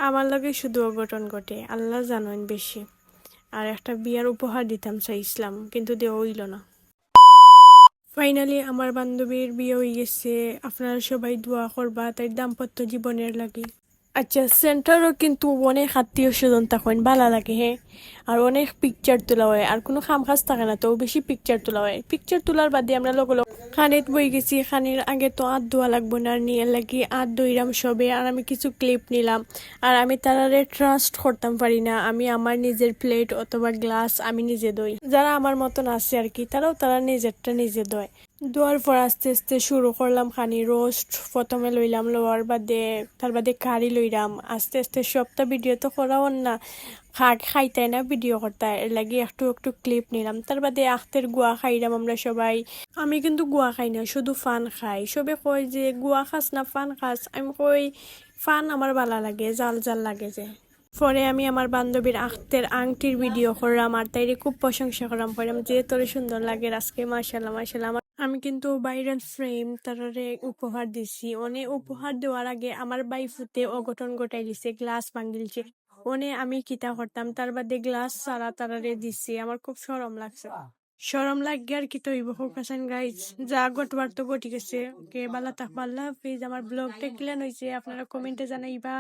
আমার লগে শুধু অঘটন ঘটে, আল্লাহ জানেন বেশি। আর একটা বিয়ার উপহার দিতাম চাইছিলাম, কিন্তু দেওয়া হইল না। ফাইনালি আমার বান্ধবীর বিয়ে হয়ে গেছে। আপনারা সবাই দোয়া করবা তাই দাম্পত্য জীবনের লাগি। আচ্ছা, সেন্টারও কিন্তু অনেক আত্মীয় স্বজন তখন ভালো লাগে, হ্যাঁ। আর অনেক পিকচার তোলা হয়, আর কোনো খাম খাস থাকে না, তো বেশি পিকচার তোলা হয়। পিকচার তোলার বাদে আমরা লোক খানিত বই গেছি। খানির আগে তো আত ধোয়া লাগবো না, নিয়ে লাগি আত দইরাম সবে। আর আমি কিছু ক্লিপ নিলাম। আর আমি তারারে ট্রাস্ট করতাম পারি না, আমি আমার নিজের প্লেট অথবা গ্লাস আমি নিজে দই। যারা আমার মতন আছে আর কি, তারা নিজেরটা নিজে দয়। দোয়ার পর আস্তে আস্তে শুরু করলাম খানি রোস্ট। প্রথমে লইলাম, লোয়ার বাদে তার বাদে কারি লইলাম। আস্তে আস্তে সবটা ভিডিও তো করাও না, খাইতাই না ভিডিও করতে, এর লাগি একটু একটু ক্লিপ নিলাম। তার বাদে আখতের গুয়া খাইলাম আমরা সবাই। আমি কিন্তু গুয়া খাই না, শুধু ফান খাই। সবে কয় যে গুয়া খাস না ফান খাস, আমি কই ফান আমার ভালো লাগে, জাল জাল লাগে যে। পরে আমি আমার বান্ধবীর আখতের আংটির ভিডিও করলাম, আর তাইরে খুব প্রশংসা করলাম, বললাম যে তোর সুন্দর লাগে আজকে, মাশাল্লাহ মাশাল্লাহ। আমি কিন্তু ভাইরাল ফ্রেম তারারে উপহার দিছি। অনেক উপহার দেওয়ার আগে আমার বাইফুতে অঘটন ঘটাই দিছে, গ্লাস ভাঙিলছে। আমি কিতা করতাম, তার বাদে গ্লাস সারা তারারে দিছি। আমার খুব শরম লাগছে। শরম লাগে আর কি তৈব হোকাসান গাইজ। যা ঘটবার তো ঘটি গেছে। কে বালা থাকবা, আল্লাহ হাফিজ। আমার ব্লগটা ক্লিয়ার হয়েছে, আপনারা কমেন্টে জানাইবা।